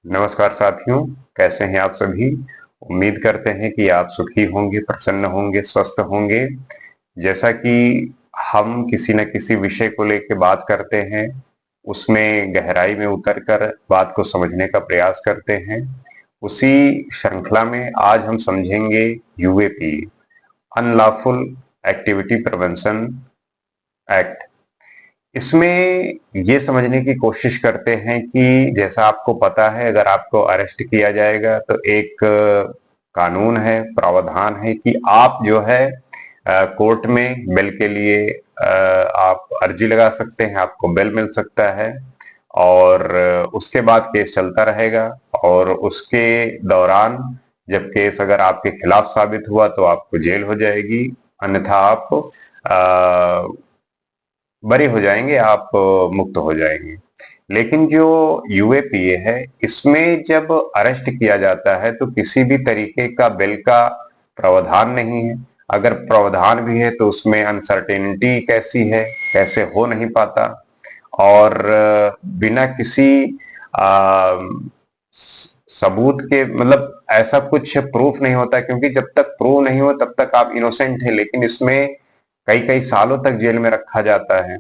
नमस्कार साथियों, कैसे हैं आप सभी। उम्मीद करते हैं कि आप सुखी होंगे, प्रसन्न होंगे, स्वस्थ होंगे। जैसा कि हम किसी न किसी विषय को लेकर बात करते हैं, उसमें गहराई में उतरकर बात को समझने का प्रयास करते हैं, उसी श्रृंखला में आज हम समझेंगे UAP, unlawful activity prevention act. इसमें ये समझने की कोशिश करते हैं कि जैसा आपको पता है, अगर आपको अरेस्ट किया जाएगा तो एक कानून है, प्रावधान है कि आप जो है कोर्ट में बेल के लिए आप अर्जी लगा सकते हैं, आपको बेल मिल सकता है और उसके बाद केस चलता रहेगा। और उसके दौरान जब केस अगर आपके खिलाफ साबित हुआ तो आपको जेल हो जाएगी, अन्यथा आप बरी हो जाएंगे, आप मुक्त हो जाएंगे। लेकिन जो यूएपीए है, इसमें जब अरेस्ट किया जाता है तो किसी भी तरीके का बेल का प्रावधान नहीं है। अगर प्रावधान भी है तो उसमें अनसर्टेनिटी कैसी है, कैसे हो नहीं पाता। और बिना किसी आ, सबूत के, मतलब ऐसा कुछ प्रूफ नहीं होता, क्योंकि जब तक प्रूव नहीं हो तब तक आप इनोसेंट हैं। लेकिन इसमें कई कई सालों तक जेल में रखा जाता है।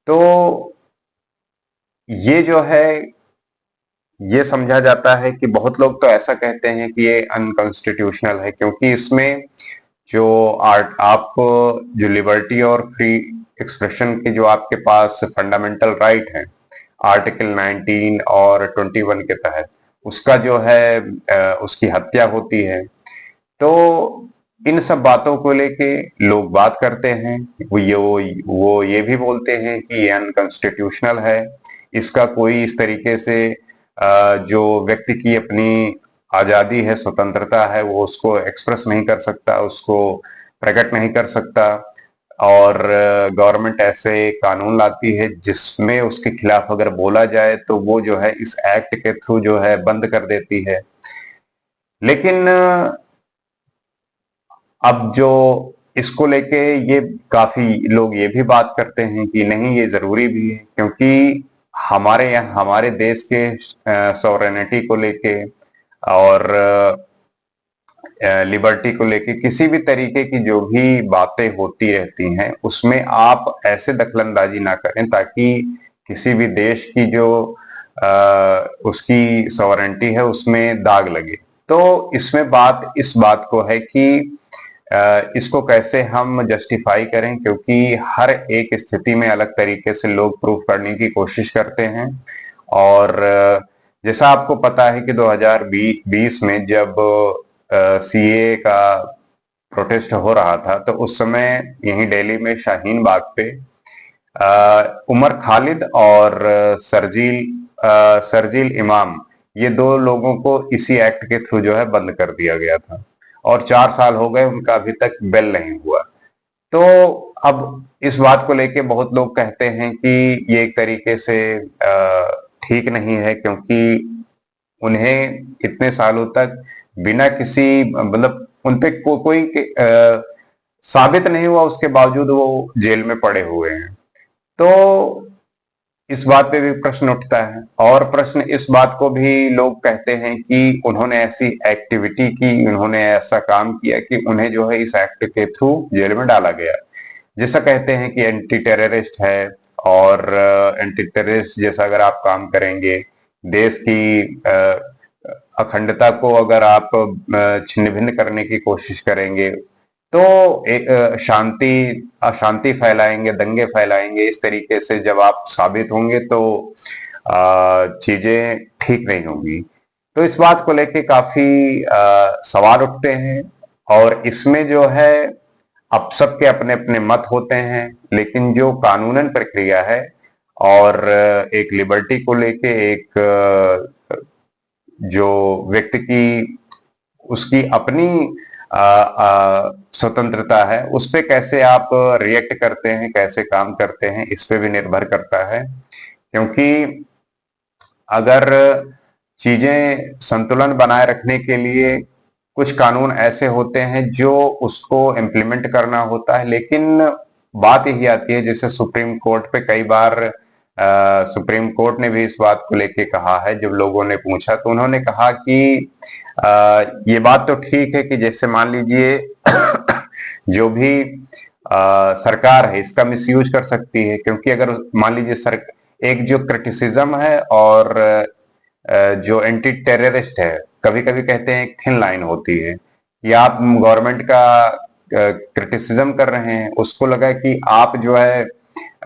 तो ये जो है, ये समझा जाता है कि बहुत लोग तो ऐसा कहते हैं कि ये अनकॉन्स्टिट्यूशनल है, क्योंकि इसमें जो आर्ट आप जो लिबर्टी और फ्री एक्सप्रेशन के जो आपके पास फंडामेंटल राइट है, आर्टिकल 19 और 21 के तहत उसका जो है उसकी हत्या होती है। तो इन सब बातों को लेके लोग बात करते हैं। वो ये भी बोलते हैं कि ये अनकॉन्स्टिट्यूशनल है। इसका कोई इस तरीके से जो व्यक्ति की अपनी आजादी है, स्वतंत्रता है, वो उसको एक्सप्रेस नहीं कर सकता, उसको प्रकट नहीं कर सकता। और गवर्नमेंट ऐसे कानून लाती है जिसमें उसके खिलाफ अगर बोला जाए तो वो जो है इस एक्ट के थ्रू जो है बंद कर देती है। लेकिन अब जो इसको लेके ये काफी लोग ये भी बात करते हैं कि नहीं, ये जरूरी भी है, क्योंकि हमारे यहाँ हमारे देश के सॉवरेनिटी को लेके और लिबर्टी को लेके किसी भी तरीके की जो भी बातें होती रहती हैं, उसमें आप ऐसे दखलंदाजी ना करें ताकि किसी भी देश की जो उसकी सॉवरेनिटी है उसमें दाग लगे। तो इसमें बात इस बात को है कि इसको कैसे हम जस्टिफाई करें, क्योंकि हर एक स्थिति में अलग तरीके से लोग प्रूफ करने की कोशिश करते हैं। और जैसा आपको पता है कि 2020 में जब सीए का प्रोटेस्ट हो रहा था, तो उस समय यहीं दिल्ली में शाहीन बाग पे उमर खालिद और सरजील इमाम, ये दो लोगों को इसी एक्ट के थ्रू जो है बंद कर दिया गया था। और 4 साल हो गए, उनका अभी तक बेल नहीं हुआ। तो अब इस बात को लेके बहुत लोग कहते हैं कि ये एक तरीके से ठीक नहीं है, क्योंकि उन्हें इतने सालों तक बिना किसी, मतलब उन पे कोई साबित नहीं हुआ, उसके बावजूद वो जेल में पड़े हुए हैं। तो इस बात पे भी प्रश्न उठता है। और प्रश्न इस बात को भी लोग कहते हैं कि उन्होंने ऐसी एक्टिविटी की, उन्होंने ऐसा काम किया कि उन्हें जो है इस एक्ट के थ्रू जेल में डाला गया। जैसा कहते हैं कि एंटी टेररिस्ट है, और एंटी टेररिस्ट जैसा अगर आप काम करेंगे, देश की अखंडता को अगर आप छिन्न भिन्न करने की कोशिश करेंगे, तो एक अशांति फैलाएंगे, दंगे फैलाएंगे, इस तरीके से जब आप साबित होंगे तो चीजें ठीक नहीं होंगी। तो इस बात को लेके काफी सवाल उठते हैं। और इसमें जो है, अब सबके अपने अपने मत होते हैं, लेकिन जो कानूनन प्रक्रिया है और एक लिबर्टी को लेके, एक जो व्यक्ति की उसकी अपनी स्वतंत्रता है, उस पे कैसे आप रिएक्ट करते हैं, कैसे काम करते हैं, इस पे भी निर्भर करता है। क्योंकि अगर चीजें संतुलन बनाए रखने के लिए कुछ कानून ऐसे होते हैं जो उसको इम्प्लीमेंट करना होता है, लेकिन बात यही आती है, जैसे सुप्रीम कोर्ट पे कई बार सुप्रीम कोर्ट ने भी इस बात को लेके कहा है। जब लोगों ने पूछा तो उन्होंने कहा कि ये बात तो ठीक है कि जैसे मान लीजिए जो भी सरकार है इसका मिसयूज कर सकती है, क्योंकि अगर मान लीजिए एक जो क्रिटिसिज्म है और जो एंटी टेररिस्ट है, कभी कभी कहते हैं एक थिन लाइन होती है कि आप गवर्नमेंट का क्रिटिसिज्म कर रहे हैं, उसको लगा कि आप जो है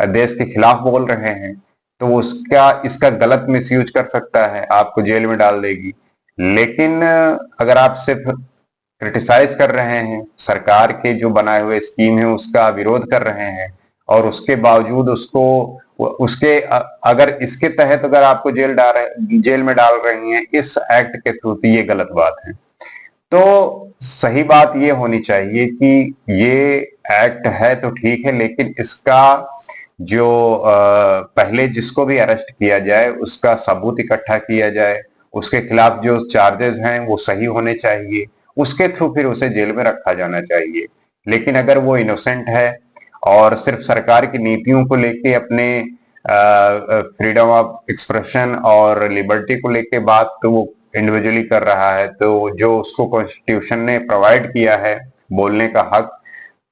देश के खिलाफ बोल रहे हैं, तो उसका इसका गलत मिसयूज कर सकता है, आपको जेल में डाल देगी। लेकिन अगर आप सिर्फ क्रिटिसाइज कर रहे हैं, सरकार के जो बनाए हुए स्कीम है उसका विरोध कर रहे हैं, और उसके बावजूद उसको उसके अगर इसके तहत अगर आपको जेल में डाल रही हैं इस एक्ट के थ्रू, तो ये गलत बात है। तो सही बात ये होनी चाहिए कि ये एक्ट है तो ठीक है, लेकिन इसका जो पहले जिसको भी अरेस्ट किया जाए उसका सबूत इकट्ठा किया जाए, उसके खिलाफ जो चार्जेस हैं वो सही होने चाहिए, उसके थ्रू फिर उसे जेल में रखा जाना चाहिए। लेकिन अगर वो इनोसेंट है और सिर्फ सरकार की नीतियों को लेके अपने फ्रीडम ऑफ एक्सप्रेशन और लिबर्टी को लेके बात तो वो इंडिविजुअली कर रहा है, तो जो उसको कॉन्स्टिट्यूशन ने प्रोवाइड किया है बोलने का हक,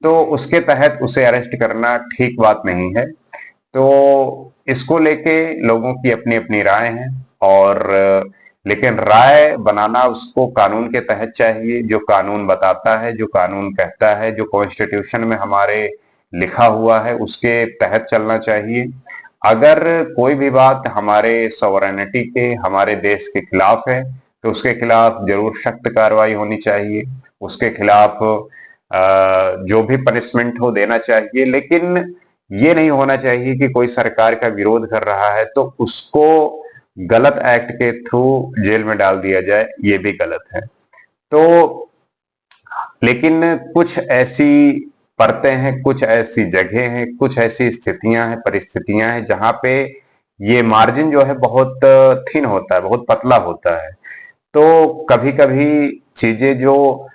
तो उसके तहत उसे अरेस्ट करना ठीक बात नहीं है। तो इसको लेके लोगों की अपनी अपनी राय है, और लेकिन राय बनाना उसको कानून के तहत चाहिए, जो कानून बताता है, जो कानून कहता है, जो कॉन्स्टिट्यूशन में हमारे लिखा हुआ है उसके तहत चलना चाहिए। अगर कोई भी बात हमारे सॉवरेनिटी के, हमारे देश के खिलाफ है, तो उसके खिलाफ जरूर सख्त कार्रवाई होनी चाहिए, उसके खिलाफ जो भी पनिशमेंट हो देना चाहिए। लेकिन ये नहीं होना चाहिए कि कोई सरकार का विरोध कर रहा है तो उसको गलत एक्ट के थ्रू जेल में डाल दिया जाए, ये भी गलत है। तो लेकिन कुछ ऐसी परतें हैं, कुछ ऐसी जगह हैं, कुछ ऐसी स्थितियां हैं, परिस्थितियां हैं जहां पे ये मार्जिन जो है बहुत थिन होता है, बहुत पतला होता है। तो कभी कभी चीजें जो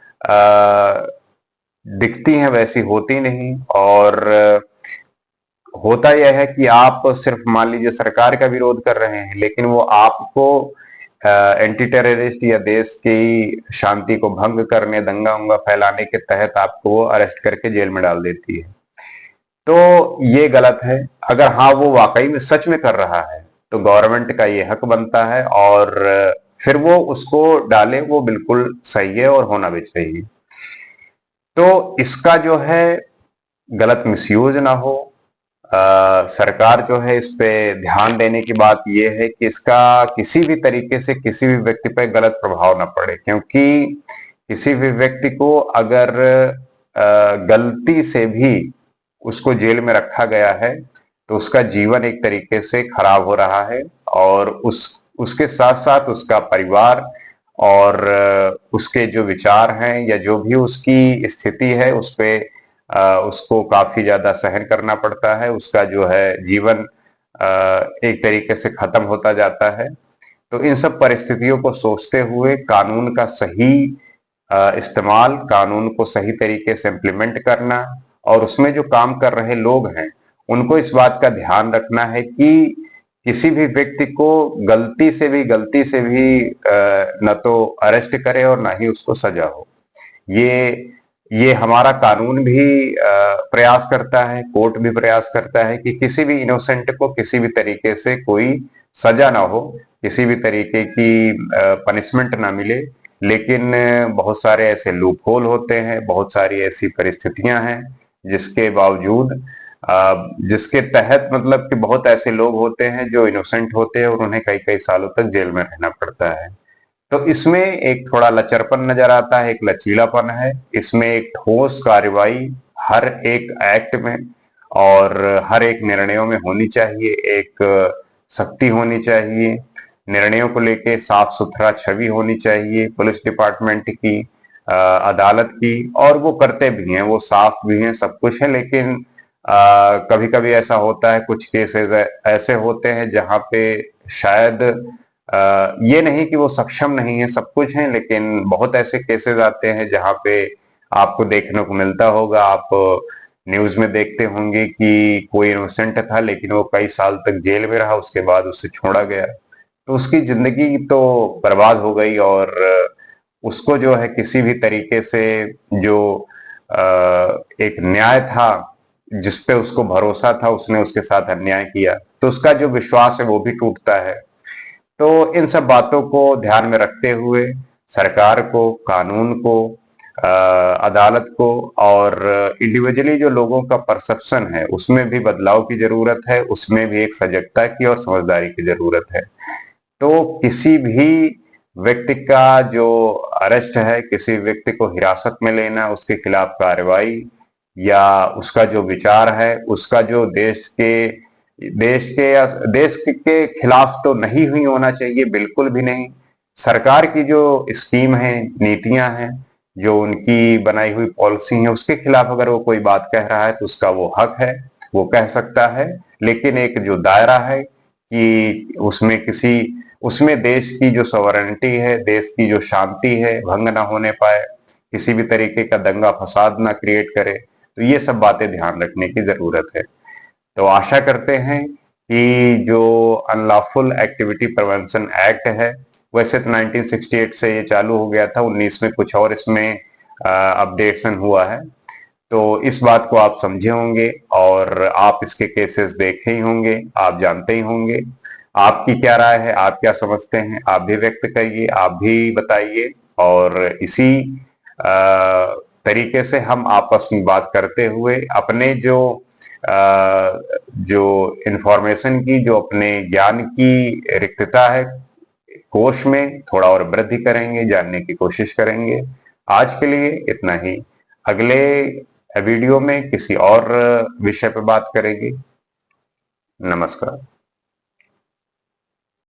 दिखती हैं वैसी होती नहीं, और होता यह है कि आप सिर्फ मान लीजिए सरकार का विरोध कर रहे हैं, लेकिन वो आपको एंटी टेररिस्ट या देश की शांति को भंग करने, दंगा उंगा फैलाने के तहत आपको वो अरेस्ट करके जेल में डाल देती है। तो ये गलत है। अगर हाँ वो वाकई में सच में कर रहा है तो गवर्नमेंट का ये हक बनता है, और फिर वो उसको डाले, वो बिल्कुल सही है और होना भी चाहिए। तो इसका जो है गलत मिसयूज ना हो। सरकार जो है इस पे ध्यान देने की बात यह है कि इसका किसी भी तरीके से किसी भी व्यक्ति पर गलत प्रभाव ना पड़े, क्योंकि किसी भी व्यक्ति को अगर गलती से भी उसको जेल में रखा गया है तो उसका जीवन एक तरीके से खराब हो रहा है, और उसके साथ साथ उसका परिवार और उसके जो विचार हैं या जो भी उसकी स्थिति है उस पे उसको काफी ज्यादा सहन करना पड़ता है, उसका जो है जीवन एक तरीके से खत्म होता जाता है। तो इन सब परिस्थितियों को सोचते हुए कानून का सही इस्तेमाल, कानून को सही तरीके से इम्प्लीमेंट करना, और उसमें जो काम कर रहे लोग हैं उनको इस बात का ध्यान रखना है कि किसी भी व्यक्ति को गलती से भी न तो अरेस्ट करे और ना ही उसको सजा हो। ये हमारा कानून भी प्रयास करता है, कोर्ट भी प्रयास करता है कि किसी भी इनोसेंट को किसी भी तरीके से कोई सजा ना हो, किसी भी तरीके की पनिशमेंट ना मिले। लेकिन बहुत सारे ऐसे लूप होल होते हैं, बहुत सारी ऐसी परिस्थितियां हैं जिसके बावजूद जिसके तहत मतलब कि बहुत ऐसे लोग होते हैं जो इनोसेंट होते हैं और उन्हें कई कई सालों तक जेल में रहना पड़ता है। तो इसमें एक थोड़ा लचरपन नजर आता है, एक लचीलापन है, इसमें एक ठोस कार्रवाई हर एक एक्ट में और हर एक निर्णयों में होनी चाहिए, एक सख्ती होनी चाहिए, निर्णयों को लेके साफ सुथरा छवि होनी चाहिए पुलिस डिपार्टमेंट की, अदालत की, और वो करते भी हैं, वो साफ भी हैं, सब कुछ है। लेकिन कभी कभी ऐसा होता है, कुछ केसेस ऐसे होते हैं जहां पे शायद ये नहीं कि वो सक्षम नहीं है, सब कुछ है, लेकिन बहुत ऐसे केसेस आते हैं जहां पे आपको देखने को मिलता होगा, आप न्यूज में देखते होंगे कि कोई इनोसेंट था लेकिन वो कई साल तक जेल में रहा, उसके बाद उसे छोड़ा गया। तो उसकी जिंदगी तो बर्बाद हो गई और उसको जो है किसी भी तरीके से जो एक न्याय था, जिस पे उसको भरोसा था, उसने उसके साथ अन्याय किया, तो उसका जो विश्वास है वो भी टूटता है। तो इन सब बातों को ध्यान में रखते हुए सरकार को, कानून को, अदालत को और इंडिविजुअली जो लोगों का परसेप्शन है उसमें भी बदलाव की जरूरत है, उसमें भी एक सजगता की और समझदारी की जरूरत है। तो किसी भी व्यक्ति का जो अरेस्ट है, किसी व्यक्ति को हिरासत में लेना, उसके खिलाफ कार्रवाई या उसका जो विचार है, उसका जो देश के खिलाफ तो नहीं हुई होना चाहिए, बिल्कुल भी नहीं। सरकार की जो स्कीम है, नीतियां हैं, जो उनकी बनाई हुई पॉलिसी है, उसके खिलाफ अगर वो कोई बात कह रहा है तो उसका वो हक है, वो कह सकता है। लेकिन एक जो दायरा है कि उसमें देश की जो सॉवरेनिटी है, देश की जो शांति है, भंग ना होने पाए, किसी भी तरीके का दंगा फसाद ना क्रिएट करे, तो ये सब बातें ध्यान रखने की जरूरत है। तो आशा करते हैं कि जो अनलॉफुल एक्टिविटी प्रिवेंशन एक्ट है, वैसे तो 1968 से ये चालू हो गया था, 19 में कुछ और इसमें अपडेशन हुआ है। तो इस बात को आप समझे होंगे और आप इसके केसेस देखे ही होंगे, आप जानते ही होंगे। आपकी क्या राय है, आप क्या समझते हैं, आप भी व्यक्त करिए, आप भी बताइए। और इसी तरीके से हम आपस में बात करते हुए अपने जो इंफॉर्मेशन की, जो अपने ज्ञान की रिक्तता है, कोश में थोड़ा और वृद्धि करेंगे, जानने की कोशिश करेंगे। आज के लिए इतना ही। अगले वीडियो में किसी और विषय पर बात करेंगे। नमस्कार।